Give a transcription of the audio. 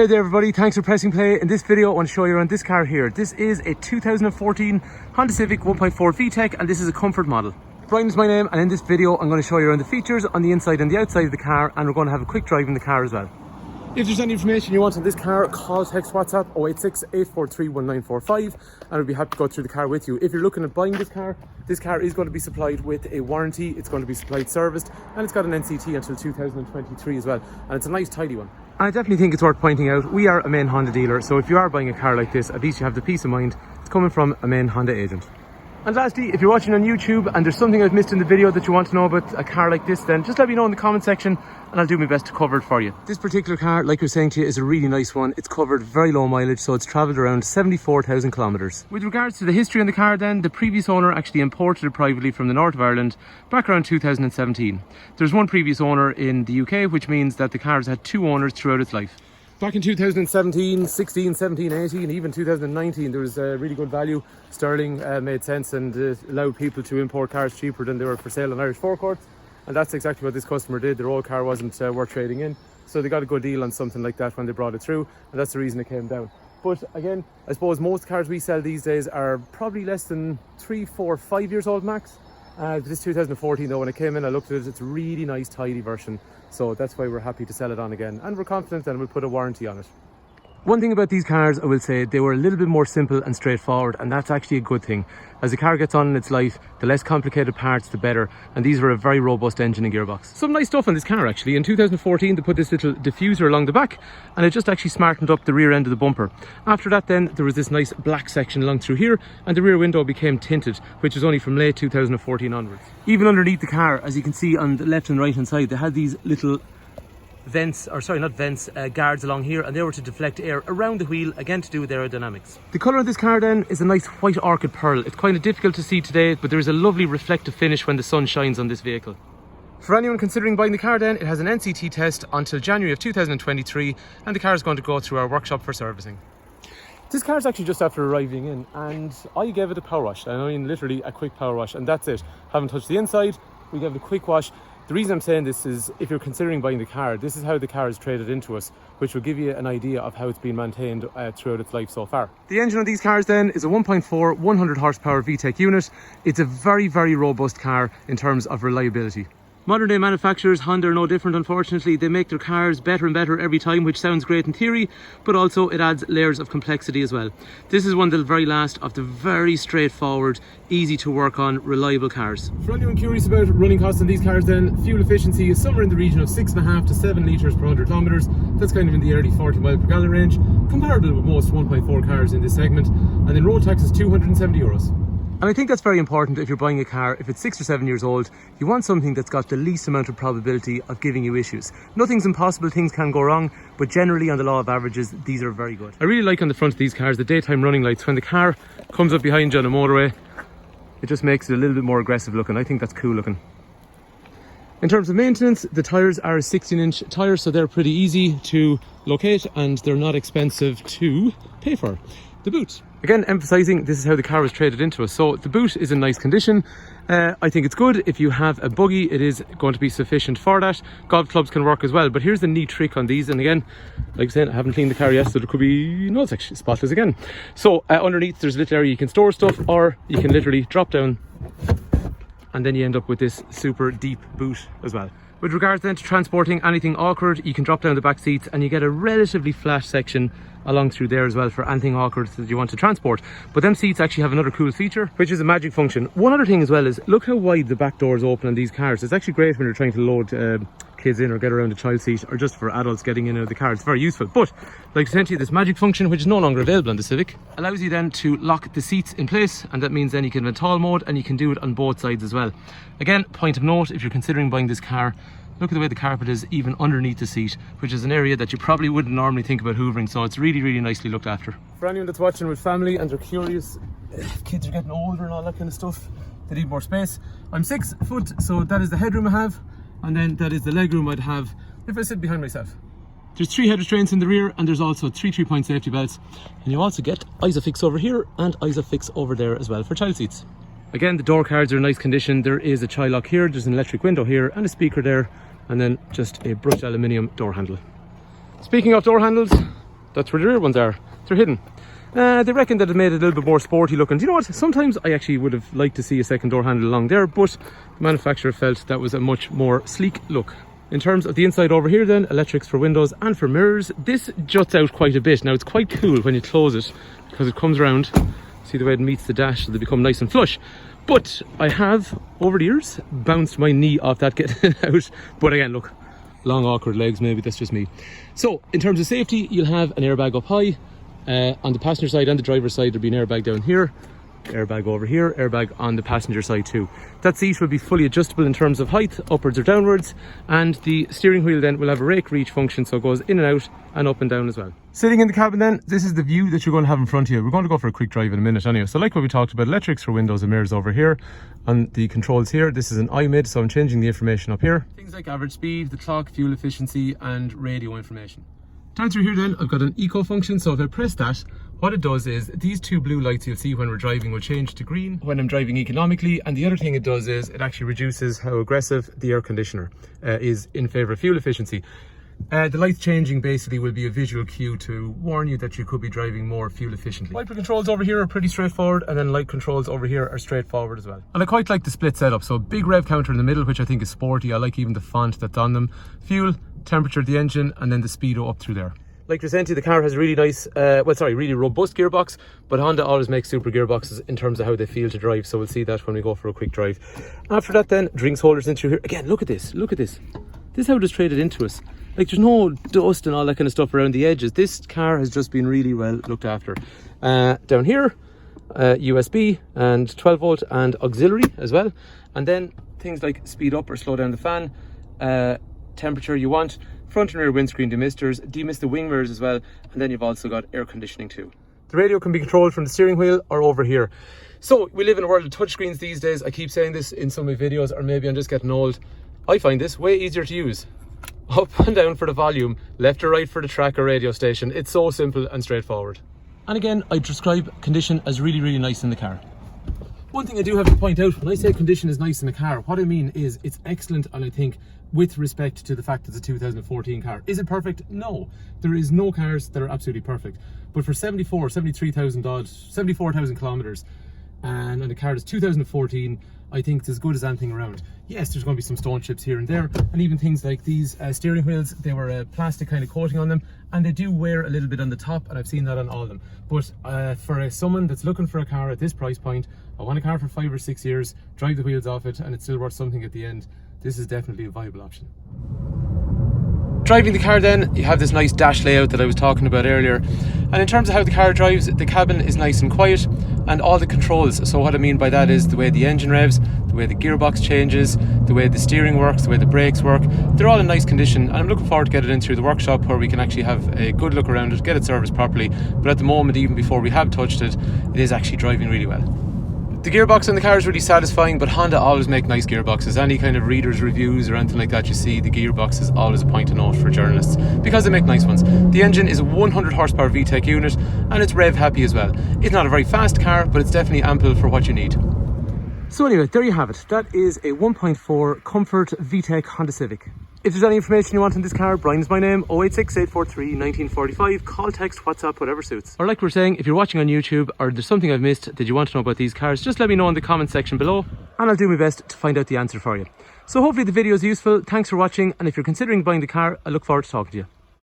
Hey there everybody, thanks for pressing play. In this video I want to show you around this car here. This is a 2014 Honda Civic 1.4 VTEC and this is a comfort model. Brian is my name, and in this video I'm going to show you around the features on the inside and the outside of the car, and we're going to have a quick drive in the car as well. If there's any information you want on this car, call, text, WhatsApp 086 843 1945 and I'll be happy to go through the car with you. If you're looking at buying this car is going to be supplied with a warranty, it's going to be supplied serviced, and it's got an NCT until 2023 as well, and it's a nice tidy one. And I definitely think it's worth pointing out, we are a main Honda dealer, so if you are buying a car like this, at least you have the peace of mind it's coming from a main Honda agent. And lastly, if you're watching on YouTube and there's something I've missed in the video that you want to know about a car like this, then just let me know in the comment section and I'll do my best to cover it for you. This particular car, like you're saying to you, is a really nice one. It's covered very low mileage, so it's travelled around 74,000 kilometres. With regards to the history on the car then, the previous owner actually imported it privately from the north of Ireland back around 2017. There's one previous owner in the UK, which means that the car has had two owners throughout its life. Back in 2017, 16, 17, 18, even 2019, there was really good value. Sterling made sense and allowed people to import cars cheaper than they were for sale on Irish forecourts. And that's exactly what this customer did. Their old car wasn't worth trading in. So they got a good deal on something like that when they brought it through. And that's the reason it came down. But again, I suppose most cars we sell these days are probably less than 3, 4, 5 years old max. This 2014 though, when it came in, I looked at it, it's a really nice tidy version. So that's why we're happy to sell it on again, and we're confident that we'll put a warranty on it. One thing about these cars, I will say, they were a little bit more simple and straightforward, and that's actually a good thing. As the car gets on in its life, the less complicated parts, the better, and these were a very robust engine and gearbox. Some nice stuff on this car actually. In 2014 they put this little diffuser along the back, and it just actually smartened up the rear end of the bumper. After that then, there was this nice black section along through here, and the rear window became tinted, which was only from late 2014 onwards. Even underneath the car, as you can see on the left and right hand side, they had these little vents, or sorry, not vents, guards along here, and they were to deflect air around the wheel, again to do with aerodynamics. The colour of this car then is a nice white orchid pearl. It's kind of difficult to see today, but there is a lovely reflective finish when the sun shines on this vehicle. For anyone considering buying the car then, it has an NCT test until January of 2023, and the car is going to go through our workshop for servicing. This car is actually just after arriving in, and I gave it a power wash. I mean literally a quick power wash, and that's it. Haven't touched the inside, we gave it a quick wash. The reason I'm saying this is, if you're considering buying the car, this is how the car is traded into us, which will give you an idea of how it's been maintained throughout its life so far. The engine on these cars then is a 1.4 100 horsepower VTEC unit. It's a very, very robust car in terms of reliability. Modern day manufacturers, Honda are no different unfortunately. They make their cars better and better every time, which sounds great in theory, but also it adds layers of complexity as well. This is one of the very last of the very straightforward, easy to work on, reliable cars. For anyone curious about running costs on these cars then, fuel efficiency is somewhere in the region of 6.5 to 7 litres per 100 kilometres. That's kind of in the early 40 mile per gallon range, comparable with most 1.4 cars in this segment. And then road tax is €270. And I think that's very important if you're buying a car. If it's 6 or 7 years old, you want something that's got the least amount of probability of giving you issues. Nothing's impossible, things can go wrong, but generally on the law of averages, these are very good. I really like on the front of these cars the daytime running lights. When the car comes up behind you on a motorway, it just makes it a little bit more aggressive looking. I think that's cool looking. In terms of maintenance, the tyres are 16-inch tyres, so they're pretty easy to locate and they're not expensive to pay for. The boot. Again, emphasising this is how the car was traded into us. So the boot is in nice condition. I think it's good. If you have a buggy, it is going to be sufficient for that. Golf clubs can work as well. But here's the neat trick on these. And again, like I said, I haven't cleaned the car yet, so there could be, no, it's actually spotless again. So underneath there's a little area you can store stuff, or you can literally drop down and then you end up with this super deep boot as well. With regards then to transporting anything awkward, you can drop down the back seats and you get a relatively flat section along through there as well for anything awkward that you want to transport. But them seats actually have another cool feature, which is a magic function. One other thing as well is, look how wide the back doors open on these cars. It's actually great when you're trying to load kids in or get around a child seat, or just for adults getting in and out of the car. It's very useful. But like essentially this magic function, which is no longer available on the Civic, allows you then to lock the seats in place, and that means then you can have a tall mode and you can do it on both sides as well. Again, point of note, if you're considering buying this car, look at the way the carpet is even underneath the seat, which is an area that you probably wouldn't normally think about hoovering, so it's really, really nicely looked after. For anyone that's watching with family and they're curious, if kids are getting older and all that kind of stuff, they need more space. I'm 6 foot, so that is the headroom I have, and then that is the legroom I'd have if I sit behind myself. There's 3 head restraints in the rear, and there's also 3 3-point safety belts, and you also get ISOFIX over here and ISOFIX over there as well for child seats. Again, the door cards are in nice condition. There is a child lock here, there's an electric window here and a speaker there, and then just a brushed aluminium door handle. Speaking of door handles, That's where the rear ones are. They're hidden. They reckon that it made it a little bit more sporty looking. Do you know what? Sometimes I actually would have liked to see a second door handle along there, but the manufacturer felt that was a much more sleek look. In terms of the inside over here then, electrics for windows and for mirrors. This juts out quite a bit. Now it's quite cool when you close it because it comes around. See the way it meets the dash, so they become nice and flush. But I have, over the years, bounced my knee off that getting out. But again, look, long awkward legs, maybe that's just me. So in terms of safety, you'll have an airbag up high. On the passenger side and the driver's side, there'll be an airbag down here, airbag over here, airbag on the passenger side too. That seat will be fully adjustable in terms of height, upwards or downwards, and the steering wheel then will have a rake reach function, so it goes in and out and up and down as well. Sitting in the cabin then, this is the view that you're going to have in front of you. We're going to go for a quick drive in a minute anyway. So like what we talked about, electrics for windows and mirrors over here, and the controls here. This is an iMid, so I'm changing the information up here. Things like average speed, the clock, fuel efficiency and radio information. Down through here then, I've got an eco function, so if I press that, what it does is these two blue lights you'll see when we're driving will change to green when I'm driving economically, and the other thing it does is it actually reduces how aggressive the air conditioner is in favour of fuel efficiency. The lights changing basically will be a visual cue to warn you that you could be driving more fuel efficiently. Wiper controls over here are pretty straightforward, and then light controls over here are straightforward as well. And I quite like the split setup, so big rev counter in the middle, which I think is sporty. I like even the font that's on them. Fuel, temperature of the engine, and then the speedo up through there. Like Resenti, the car has a really nice, really robust gearbox, but Honda always makes super gearboxes in terms of how they feel to drive, so we'll see that when we go for a quick drive. After that then, drinks holders in through here. Again, look at this, look at this. This is how it is traded into us. Like there's no dust and all that kind of stuff around the edges. This car has just been really well looked after. Down here, USB and 12 volt and auxiliary as well. And then things like speed up or slow down the fan, temperature you want, front and rear windscreen demisters, demist the wing mirrors as well, and then you've also got air conditioning too. The radio can be controlled from the steering wheel or over here. So we live in a world of touchscreens these days. I keep saying this in some of my videos, or maybe I'm just getting old. I find this way easier to use. Up and down for the volume, left or right for the track or radio station. It's so simple and straightforward. And again, I describe condition as really, really nice in the car. One thing I do have to point out, when I say condition is nice in the car, what I mean is it's excellent, and I think with respect to the fact it's a 2014 car. Is it perfect? No. There is no cars that are absolutely perfect. But for 74,000 kilometers, and on a car that's 2014, I think it's as good as anything around. Yes, there's going to be some stone chips here and there, and even things like these steering wheels, they were a plastic kind of coating on them, and they do wear a little bit on the top, and I've seen that on all of them. But for someone that's looking for a car at this price point, I want a car for 5 or 6 years, drive the wheels off it, and it's still worth something at the end. This is definitely a viable option. Driving the car then, you have this nice dash layout that I was talking about earlier. And in terms of how the car drives, the cabin is nice and quiet, and all the controls. So what I mean by that is the way the engine revs, the way the gearbox changes, the way the steering works, the way the brakes work. They're all in nice condition, and I'm looking forward to getting it in through the workshop where we can actually have a good look around it, get it serviced properly. But at the moment, even before we have touched it, it is actually driving really well. The gearbox on the car is really satisfying, but Honda always make nice gearboxes. Any kind of readers' reviews or anything like that you see, the gearbox is always a point of note for journalists because they make nice ones. The engine is a 100 horsepower VTEC unit, and it's rev happy as well. It's not a very fast car, but it's definitely ample for what you need. So anyway, there you have it. That is a 1.4 Comfort VTEC Honda Civic. If there's any information you want on this car, Brian is my name, 086 843 1945. Call, text, WhatsApp, whatever suits. Or like we're saying, if you're watching on YouTube or there's something I've missed that you want to know about these cars, just let me know in the comment section below, and I'll do my best to find out the answer for you. So hopefully the video is useful. Thanks for watching, and if you're considering buying the car, I look forward to talking to you.